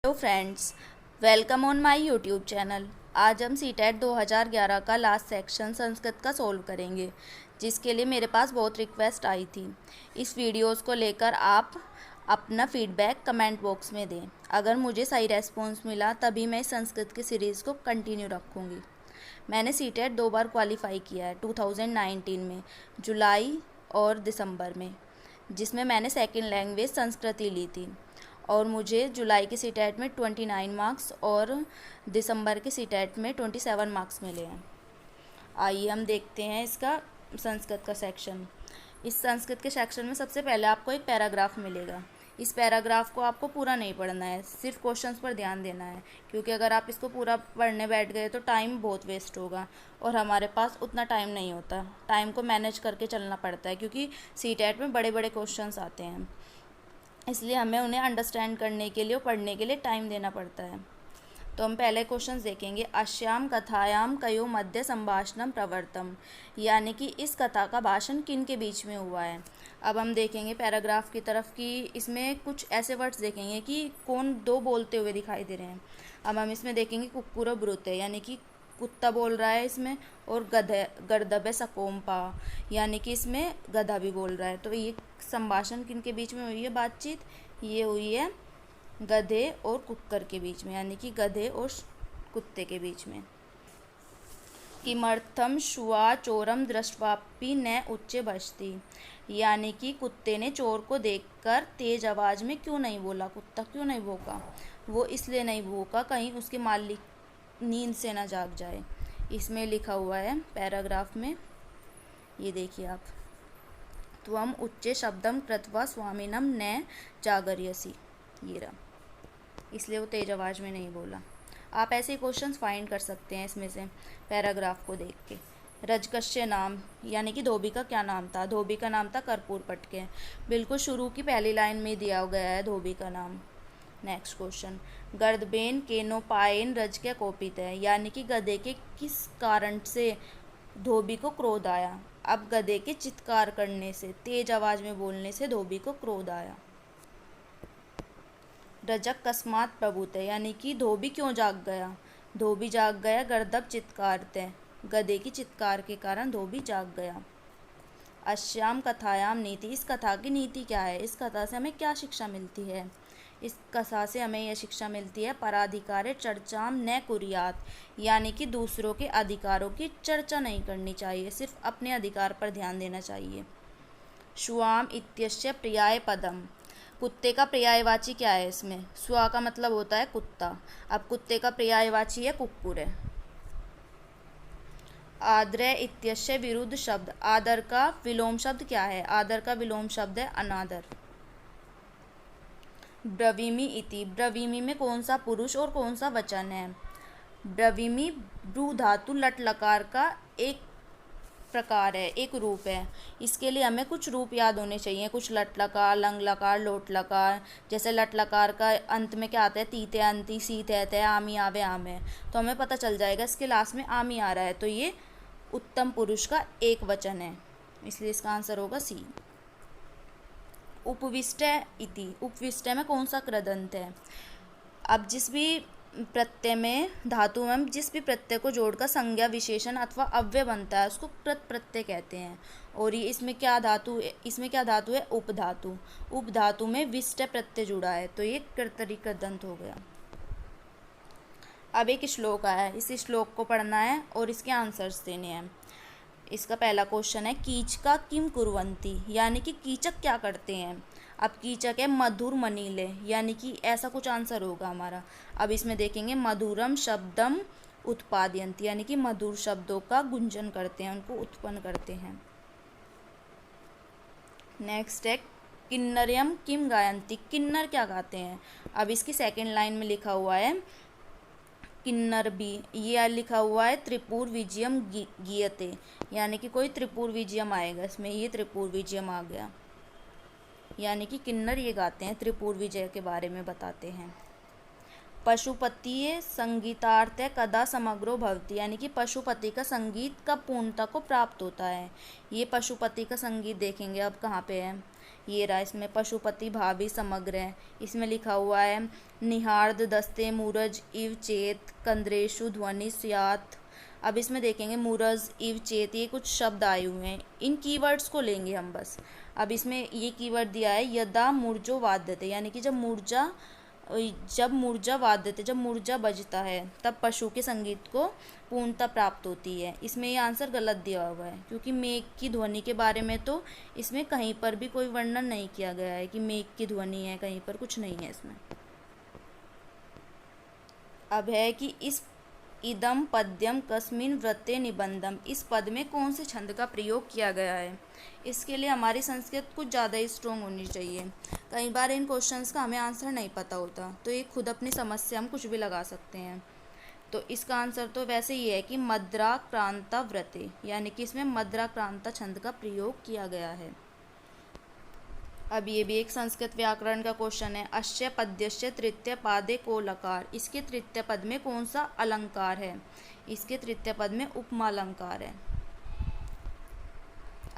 Hello friends, welcome on my YouTube channel. आज हम CTET 2011 का लास्ट सेक्शन संस्कृत का सोल्व करेंगे, जिसके लिए मेरे पास बहुत रिक्वेस्ट आई थी। इस वीडियोस को लेकर आप अपना फीडबैक कमेंट बॉक्स में दें। अगर मुझे सही रेस्पॉन्स मिला तभी मैं इस संस्कृत की सीरीज़ को कंटिन्यू रखूँगी। मैंने सीटेट 2 बार क्वालिफाई किया है, 2019 में जुलाई और दिसंबर में, जिसमें मैंने सेकेंड लैंग्वेज संस्कृत ली थी और मुझे जुलाई के सीटेट में 29 मार्क्स और दिसंबर के सीटेट में 27 मार्क्स मिले हैं। आइए हम देखते हैं इसका संस्कृत का सेक्शन। इस संस्कृत के सेक्शन में सबसे पहले आपको एक पैराग्राफ मिलेगा। इस पैराग्राफ को आपको पूरा नहीं पढ़ना है, सिर्फ क्वेश्चंस पर ध्यान देना है, क्योंकि अगर आप इसको पूरा पढ़ने बैठ गए तो टाइम बहुत वेस्ट होगा और हमारे पास उतना टाइम नहीं होता। टाइम को मैनेज करके चलना पड़ता है, क्योंकि सीटेट में बड़े बड़े क्वेश्चंस आते हैं, इसलिए हमें उन्हें अंडरस्टैंड करने के लिए और पढ़ने के लिए टाइम देना पड़ता है। तो हम पहले क्वेश्चन देखेंगे। अश्याम कथायाम कयो मध्य संभाषणम प्रवर्तम, यानी कि इस कथा का भाषण किन के बीच में हुआ है। अब हम देखेंगे पैराग्राफ की तरफ कि इसमें कुछ ऐसे वर्ड्स देखेंगे कि कौन दो बोलते हुए दिखाई दे रहे हैं। अब हम इसमें देखेंगे कुक्कुर ब्रुते, यानी कि कुत्ता बोल रहा है इसमें, और गधे गर्दभे सकोम्पा, यानी कि इसमें गधा भी बोल रहा है। तो ये संभाषण किन के बीच में हुई है बातचीत? ये हुई है गधे और कुक्कर के बीच में, यानी कि गधे और कुत्ते के बीच में। किमर्थम शुआ चोरम दृष्टवापि न उच्चे बजती, यानी कि कुत्ते ने चोर को देखकर तेज आवाज में क्यों नहीं बोला। कुत्ता क्यों नहीं भौंका? वो इसलिए नहीं भौंका कहीं उसके मालिक नींद से ना जाग जाए। इसमें लिखा हुआ है पैराग्राफ में, ये देखिए आप। त्वम उच्चे शब्दम कृत्वा स्वामिनम न जागर्यसी, ये रहा, इसलिए वो तेज आवाज़ में नहीं बोला। आप ऐसे क्वेश्चंस फाइंड कर सकते हैं इसमें से पैराग्राफ को देख के। रजकस्य नाम, यानी कि धोबी का क्या नाम था? धोबी का नाम था कर्पूर पटके। बिल्कुल शुरू की पहली लाइन में दिया गया है धोबी का नाम। Next question. गर्दबेन केनोपायन रज के कोपित है, यानी कि गधे के किस कारण से धोबी को क्रोध आया। अब गधे के चित्कार करने से, तेज आवाज में बोलने से धोबी को क्रोध आया। रजक कस्मात प्रभुते, यानी कि धोबी क्यों जाग गया। धोबी जाग गया गर्दभ चित्कारते, गधे की चित्कार के कारण धोबी जाग गया। अश्याम कथायाम नीति, इस कथा की नीति क्या है? इस कथा से हमें क्या शिक्षा मिलती है? इस कथा से हमें यह शिक्षा मिलती है पराधिकारे चर्चाम न कुर्यात, यानी कि दूसरों के अधिकारों की चर्चा नहीं करनी चाहिए, सिर्फ अपने अधिकार पर ध्यान देना चाहिए। श्वाम इत्यस्य पर्याय पदम, कुत्ते का पर्यायवाची क्या है इसमें? स्वा का मतलब होता है कुत्ता, अब कुत्ते का पर्यायवाची है कुक्कुर है। आदर इत्यस्य विरुद्ध शब्द, आदर का विलोम शब्द क्या है? आदर का विलोम शब्द है अनादर। ब्रवीमि इति, ब्रवीमि में कौन सा पुरुष और कौन सा वचन है? ब्रवीमि ब्रू धातु लट लकार का एक प्रकार है, एक रूप है। इसके लिए हमें कुछ रूप याद होने चाहिए, कुछ लट लकार, लंग लकार, लोट लकार। जैसे लट लकार का अंत में क्या आता है? तीते अंति, सी तय आमी आवे आमे, तो हमें पता चल जाएगा इसके लास्ट में आमी आ रहा है, तो ये उत्तम पुरुष का एक वचन है, इसलिए इसका आंसर होगा सी। उपविष्टय इति, उपविष्टय में कौन सा कृदंत है? अब जिस भी प्रत्यय में, धातु में जिस भी प्रत्यय को जोड़कर संज्ञा विशेषण अथवा अव्यय बनता है उसको कृत प्रत्यय कहते हैं। और ये इसमें क्या धातु है? उपधातु। उपधातु में विष्ट प्रत्यय जुड़ा है, तो ये कर्तरी कृदंत हो गया। अब एक श्लोक आया है, इस श्लोक को पढ़ना है और इसके आंसर्स देने हैं। इसका पहला क्वेश्चन है कीचका किम कुर्वन्ति, यानी कि कीचक क्या करते हैं। अब कीचक है मधुर मनीले, यानी कि ऐसा कुछ आंसर होगा हमारा। अब इसमें देखेंगे मधुरम शब्दम उत्पादयन्ति, यानी कि मधुर शब्दों का गुंजन करते हैं, उनको उत्पन्न करते हैं। नेक्स्ट है किन्नरयम किम गायन्ति, किन्नर क्या गाते हैं। अब इसकी सेकेंड लाइन में लिखा हुआ है किन्नर भी, ये लिखा हुआ है त्रिपुर विजयम गीयते, यानी कि कोई त्रिपुर विजयम आएगा इसमें, ये त्रिपुर विजयम आ गया, यानी कि किन्नर ये गाते हैं, त्रिपुर विजय के बारे में बताते हैं। पशुपति संगीतार्थ कदा समग्रो भवति, यानी कि पशुपति का संगीत कब पूर्णता को प्राप्त होता है। ये पशुपति का संगीत देखेंगे अब कहाँ पे है, ये रहा, इसमें पशुपति भावी समग्र है। इसमें लिखा हुआ है निहार्द दस्ते मूरज इव चेत कंद्रेशु ध्वनि स्यात्। अब इसमें देखेंगे मूरज इव चेत, ये कुछ शब्द आए हुए हैं, इन कीवर्ड्स को लेंगे हम बस। अब इसमें ये कीवर्ड दिया है यदा मूर्जो वाद्यते, यानी कि जब मूर्जा बजता है तब पशु के संगीत को पूर्णता प्राप्त होती है। इसमें ये आंसर गलत दिया हुआ है, क्योंकि मेघ की ध्वनि के बारे में तो इसमें कहीं पर भी कोई वर्णन नहीं किया गया है कि मेघ की ध्वनि है, कहीं पर कुछ नहीं है इसमें। अब है कि इस इदम पद्यम कस्मिन व्रते निबंधम, इस पद में कौन से छंद का प्रयोग किया गया है। इसके लिए हमारी संस्कृत कुछ ज़्यादा ही स्ट्रॉन्ग होनी चाहिए। कई बार इन क्वेश्चंस का हमें आंसर नहीं पता होता, तो ये खुद अपनी समझ से हम कुछ भी लगा सकते हैं। तो इसका आंसर तो वैसे ही है कि मद्राक्रांता व्रते, यानी कि इसमें मद्राक्रांता छंद का प्रयोग किया गया है। अब ये भी एक संस्कृत व्याकरण का क्वेश्चन है। अश्य पद्यस्य तृतीय पादे को लकार, इसके तृतीय पद में कौन सा अलंकार है। इसके तृतीय पद में उपमा अलंकार है।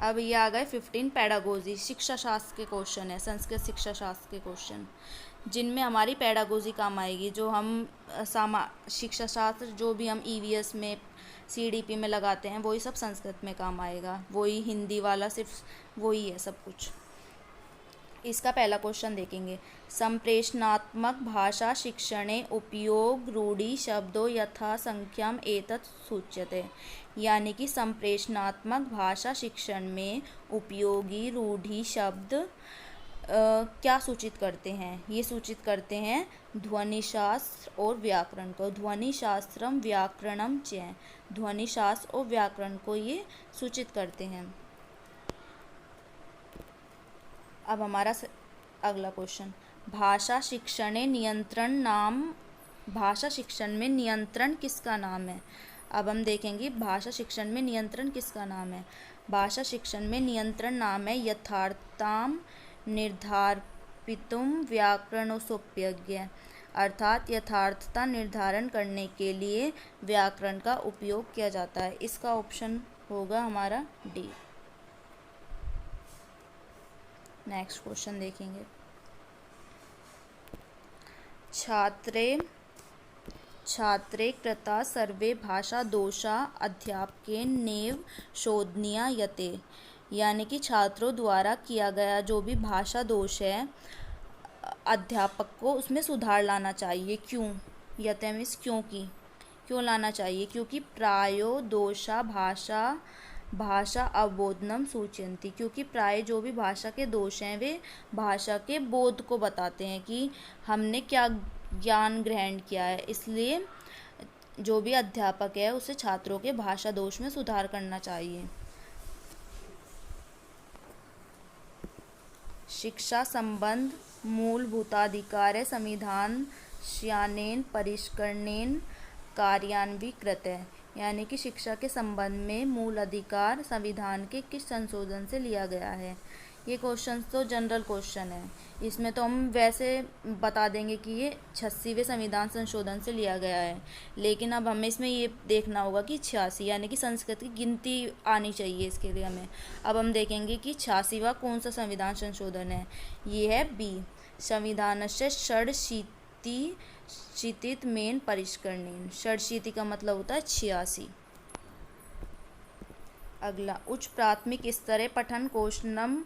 अब ये आ गए 15 पेडागोजी, शिक्षा शास्त्र के क्वेश्चन है, संस्कृत शिक्षा शास्त्र के क्वेश्चन, जिनमें हमारी पेडागोजी काम आएगी। जो हम शिक्षा शास्त्र जो भी हम ईवीएस में सीडीपी में लगाते हैं वही सब संस्कृत में काम आएगा, वही हिंदी वाला सिर्फ वही है सब कुछ। इसका पहला क्वेश्चन देखेंगे, संप्रेषणात्मक भाषा शिक्षणे उपयोग रूढ़ि शब्दों यथा संख्याम एतत् सूच्यते, यानी कि संप्रेषणात्मक भाषा शिक्षण में उपयोगी रूढ़ि शब्द क्या सूचित करते हैं। ये सूचित करते हैं ध्वनिशास्त्र और व्याकरण को, ध्वनिशास्त्रम व्याकरणम च, ध्वनिशास्त्र और व्याकरण को ये सूचित करते हैं। अब हमारा अगला क्वेश्चन, भाषा शिक्षणे नियंत्रण नाम, भाषा शिक्षण में नियंत्रण किसका नाम है। अब हम देखेंगे भाषा शिक्षण में नियंत्रण किसका नाम है। भाषा शिक्षण में नियंत्रण नाम है यथार्थताम निर्धारितुम व्याकरणोपयोज्ञ, अर्थात यथार्थता निर्धारण करने के लिए व्याकरण का उपयोग किया जाता है। इसका ऑप्शन होगा हमारा डी। नेक्स्ट क्वेश्चन देखेंगे, छात्रे कृता सर्वे भाषा दोषा अध्यापकेन नैव शोधनीया यते, यानी कि छात्रों द्वारा किया गया जो भी भाषा दोष है अध्यापक को उसमें सुधार लाना चाहिए। क्यों, यते मीन्स क्यों लाना चाहिए, क्योंकि प्रायो दोषा भाषा अवबोधनम सूचयन्ति, क्योंकि प्राय जो भी भाषा के दोष हैं वे भाषा के बोध को बताते हैं कि हमने क्या ज्ञान ग्रहण किया है। इसलिए जो भी अध्यापक है उसे छात्रों के भाषा दोष में सुधार करना चाहिए। शिक्षा संबंध मूलभूताधिकार संविधान श्यानेन परिष्करणेन कार्यान्विकृत है, यानी कि शिक्षा के संबंध में मूल अधिकार संविधान के किस संशोधन से लिया गया है। ये क्वेश्चन तो जनरल क्वेश्चन है, इसमें तो हम वैसे बता देंगे कि ये 86वें संविधान संशोधन से लिया गया है, लेकिन अब हमें इसमें ये देखना होगा कि 86, यानी कि संस्कृत की गिनती आनी चाहिए इसके लिए हमें। अब हम देखेंगे कि 86वां कौन सा संविधान संशोधन है। ये है बी, संविधानस्य षडशीतित मेन परिष्करणेन, षडशीति का मतलब होता है 86। अगला, उच्च प्राथमिक स्तरे पठन कौशलम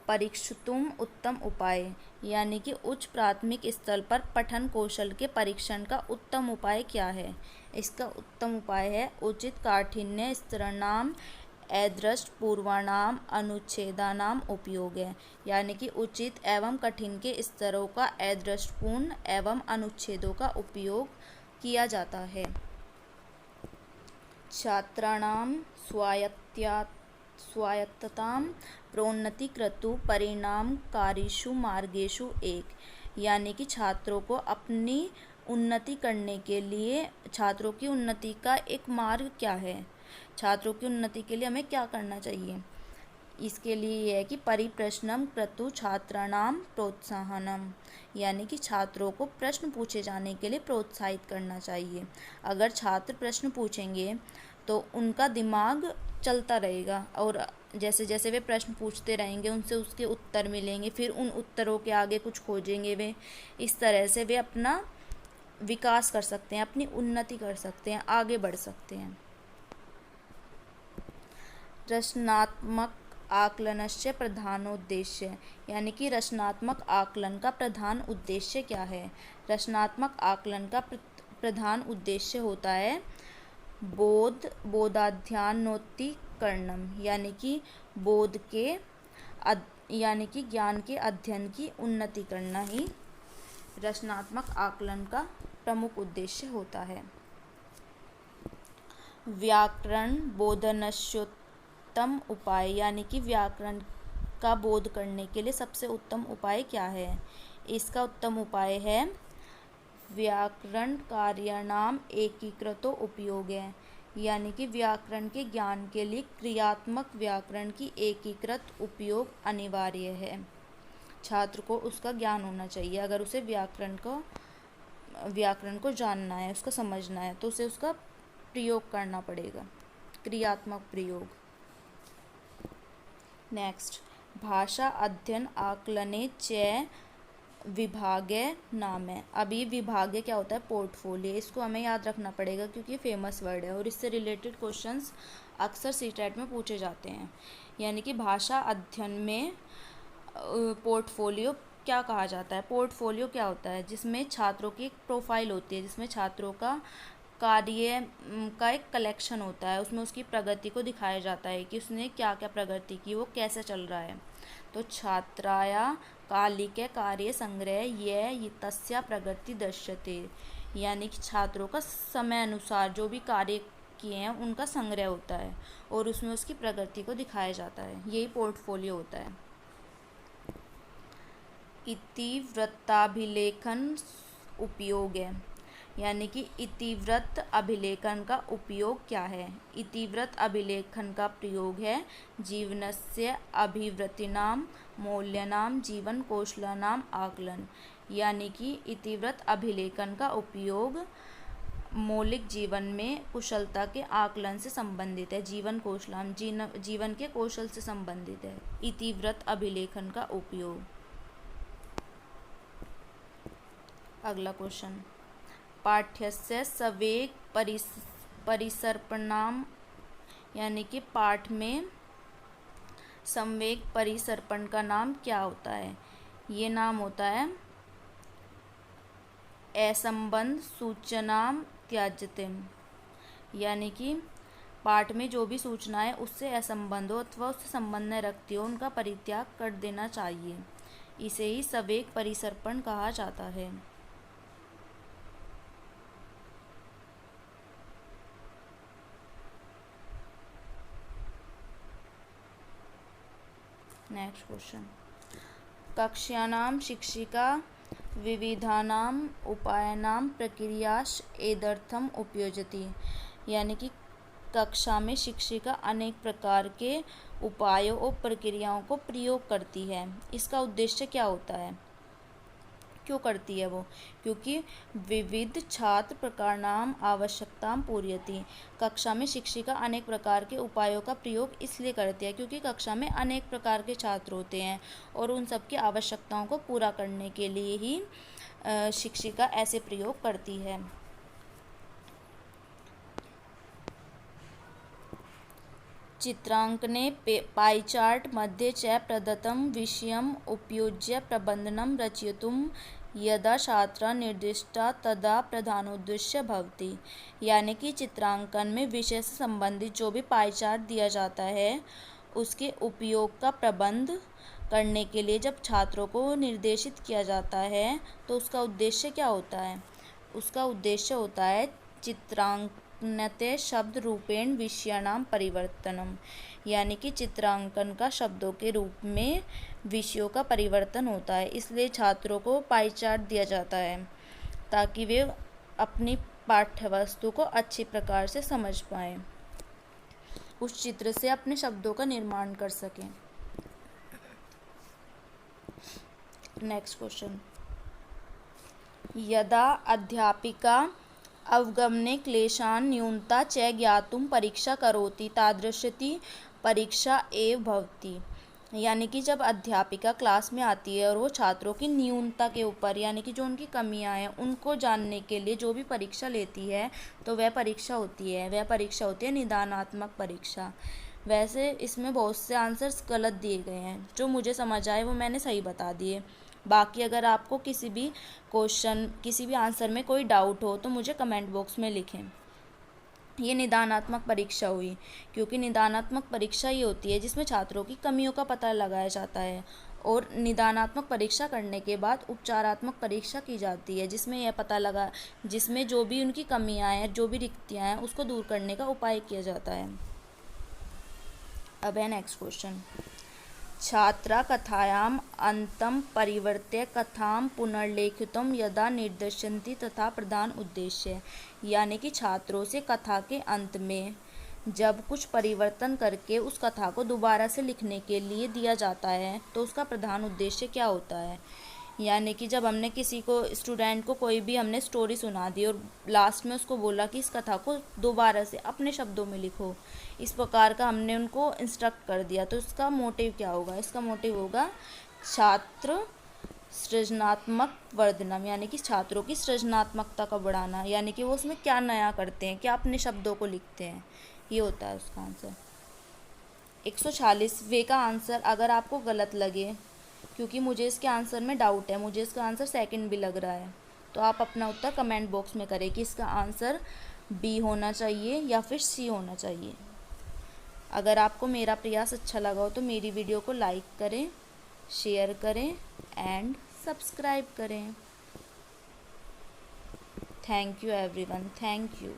परीक्षितुम उत्तम उपाय, यानी कि उच्च प्राथमिक स्तर पर पठन कौशल के परीक्षण का उत्तम उपाय क्या है। इसका उत्तम उपाय है उचित काठिन्य स्तराणाम अदृष्ट पूर्वाणाम अनुच्छेदानाम उपयोग है, यानी कि उचित एवं कठिन के स्तरों का अदृष्टपूर्ण एवं अनुच्छेदों का उपयोग किया जाता है। छात्राणाम स्वायत्ततां प्रोन्नतिकृतु परिणामकारीषु मार्गेषु एक, यानी कि छात्रों को अपनी उन्नति करने के लिए, छात्रों की उन्नति का एक मार्ग क्या है, छात्रों की उन्नति के लिए हमें क्या करना चाहिए। इसके लिए ये है कि परिप्रश्नम क्रतु छात्राणाम प्रोत्साहनम, यानी कि छात्रों को प्रश्न पूछे जाने के लिए प्रोत्साहित करना चाहिए। अगर छात्र प्रश्न पूछेंगे तो उनका दिमाग चलता रहेगा और जैसे जैसे वे प्रश्न पूछते रहेंगे उनसे उसके उत्तर मिलेंगे, फिर उन उत्तरों के आगे कुछ खोजेंगे वे। इस तरह से वे अपना विकास कर सकते हैं, अपनी उन्नति कर सकते हैं, आगे बढ़ सकते हैं। रचनात्मक आकलनस्य प्रधानोद्देश्य, यानी कि रचनात्मक आकलन का प्रधान उद्देश्य क्या है। रचनात्मक आकलन का प्रधान उद्देश्य होता है बोधाध्यानोत्तीकरणम, यानी कि बोध के यानी कि ज्ञान के अध्ययन की उन्नति करना ही रचनात्मक आकलन का प्रमुख उद्देश्य होता है। व्याकरण बोधनस्योत्तम उपाय, यानी कि व्याकरण का बोध करने के लिए सबसे उत्तम उपाय क्या है। इसका उत्तम उपाय है व्याकरण कार्याणाम एकीकृतो उपयोग है, यानी कि व्याकरण के ज्ञान के लिए क्रियात्मक व्याकरण की एकीकृत उपयोग अनिवार्य है। छात्र को उसका ज्ञान होना चाहिए। अगर उसे व्याकरण को जानना है, उसको समझना है, तो उसे उसका प्रयोग करना पड़ेगा, क्रियात्मक प्रयोग। नेक्स्ट, भाषा अध्ययन आकलने च विभागय नाम है। अभी विभागय क्या होता है, पोर्टफोलियो। इसको हमें याद रखना पड़ेगा क्योंकि फेमस वर्ड है और इससे रिलेटेड क्वेश्चंस अक्सर सीटेट में पूछे जाते हैं। यानी कि भाषा अध्ययन में पोर्टफोलियो क्या कहा जाता है। पोर्टफोलियो क्या होता है, जिसमें छात्रों की एक प्रोफाइल होती है, जिसमें छात्रों का कार्य का एक कलेक्शन होता है। उसमें उसकी प्रगति को दिखाया जाता है कि उसने क्या क्या प्रगति की, वो कैसे चल रहा है। तो छात्राया कालिके कार्य संग्रह ये तस्या प्रगति दृश्यते, यानी कि छात्रों का समय अनुसार जो भी कार्य किए हैं उनका संग्रह होता है और उसमें उसकी प्रगति को दिखाया जाता है। यही पोर्टफोलियो होता है। इतिवृत्ताभिलेखन उपयोग है, यानी कि इतिवृत्त अभिलेखन का उपयोग क्या है। इतिवृत्त अभिलेखन का प्रयोग है जीवनस्य अभिवृत्तिनाम मौल्यानाम जीवन कौशलानाम आकलन, यानी कि इतिवृत्त अभिलेखन का उपयोग मौलिक जीवन में कुशलता के आकलन से संबंधित है। जीवन कौशलाम जीवन के कौशल से संबंधित है इतिवृत्त अभिलेखन का उपयोग। अगला क्वेश्चन, पाठ्यस्य सवेग परिसर्पणाम, यानी कि पाठ में संवेग परिसर्पण का नाम क्या होता है। ये नाम होता है असंबंध सूचनाम त्याज्यतिम, यानी कि पाठ में जो भी सूचनाएं उससे असंबंध हो अथवा उससे संबंध न रखती हो उनका परित्याग कर देना चाहिए। इसे ही सवेग परिसर्पण कहा जाता है। नेक्स्ट क्वेश्चन, कक्ष्यानां शिक्षिका विविधानाम उपायानाम प्रक्रियाश एदर्थम उपयोजति, यानी कि कक्षा में शिक्षिका अनेक प्रकार के उपायों और प्रक्रियाओं को प्रयोग करती है। इसका उद्देश्य क्या होता है, क्यों करती है वो, क्योंकि विविध छात्र प्रकाराणाम आवश्यकताम पूर्यति। कक्षा में शिक्षिका अनेक प्रकार के उपायों का प्रयोग इसलिए करती है क्योंकि कक्षा में अनेक प्रकार के छात्र होते हैं और उन सबकी आवश्यकताओं को पूरा करने के लिए ही शिक्षिका ऐसे प्रयोग करती है। चित्रांकने पाई चार्ट मध्ये च प्रदत्तं विषयम् उपयुज्य प्रबंधनं रचयितुं यदा छात्रा निर्दिष्टा तदा प्रधानोद्देश्य भवति, यानी कि चित्रांकन में विषय से संबंधित जो भी पाई चार्ट दिया जाता है उसके उपयोग का प्रबंध करने के लिए जब छात्रों को निर्देशित किया जाता है तो उसका उद्देश्य क्या होता है। उसका उद्देश्य होता है चित्रांकनते शब्द रूपेण विषयाणाम परिवर्तनम, यानी कि चित्रांकन का शब्दों के रूप में विषयों का परिवर्तन होता है। इसलिए छात्रों को पाई चार्ट दिया जाता है ताकि वे अपनी पाठ्यवस्तु को अच्छी प्रकार से समझ पाएं, उस चित्र से अपने शब्दों का निर्माण कर सकें। नेक्स्ट क्वेश्चन, यदा अध्यापिका अवगमने क्लेशान् न्यूनता च ज्ञातुं परीक्षा करोति तादृशी परीक्षा एव भवति। यानी कि जब अध्यापिका क्लास में आती है और वो छात्रों की न्यूनता के ऊपर, यानी कि जो उनकी कमियां हैं उनको जानने के लिए जो भी परीक्षा लेती है, तो वह परीक्षा होती है निदानात्मक परीक्षा। वैसे इसमें बहुत से आंसर्स गलत दिए गए हैं, जो मुझे समझ आए वो मैंने सही बता दिए। बाकी अगर आपको किसी भी क्वेश्चन, किसी भी आंसर में कोई डाउट हो तो मुझे कमेंट बॉक्स में लिखें। ये निदानात्मक परीक्षा हुई, क्योंकि निदानात्मक परीक्षा ये होती है जिसमें छात्रों की कमियों का पता लगाया जाता है, और निदानात्मक परीक्षा करने के बाद उपचारात्मक परीक्षा की जाती है, जिसमें जो भी उनकी कमियां हैं, जो भी रिक्तियां हैं, उसको दूर करने का उपाय किया जाता है। अब है नेक्स्ट क्वेश्चन, छात्रा कथायाम् अन्तं परिवर्त्य कथां पुनर्लेखितुं यदा निर्दिशन्ति तथा प्रधान उद्देश्य। यानी कि छात्रों से कथा के अंत में जब कुछ परिवर्तन करके उस कथा को दोबारा से लिखने के लिए दिया जाता है, तो उसका प्रधान उद्देश्य क्या होता है। यानी कि जब हमने किसी को, स्टूडेंट को कोई भी हमने स्टोरी सुना दी और लास्ट में उसको बोला कि इस कथा को दोबारा से अपने शब्दों में लिखो, इस प्रकार का हमने उनको इंस्ट्रक्ट कर दिया, तो इसका मोटिव क्या होगा। इसका मोटिव होगा छात्र सृजनात्मक वर्धनम, यानी कि छात्रों की सृजनात्मकता का बढ़ाना, यानी कि वो उसमें क्या नया करते हैं, क्या अपने शब्दों को लिखते हैं, ये होता है उसका आंसर। 146 का आंसर अगर आपको गलत लगे, क्योंकि मुझे इसके आंसर में डाउट है, मुझे इसका आंसर सेकंड भी लग रहा है, तो आप अपना उत्तर कमेंट बॉक्स में करें कि इसका आंसर बी होना चाहिए या फिर सी होना चाहिए। अगर आपको मेरा प्रयास अच्छा लगा हो तो मेरी वीडियो को लाइक करें, शेयर करें एंड सब्सक्राइब करें। Thank you everyone, thank you.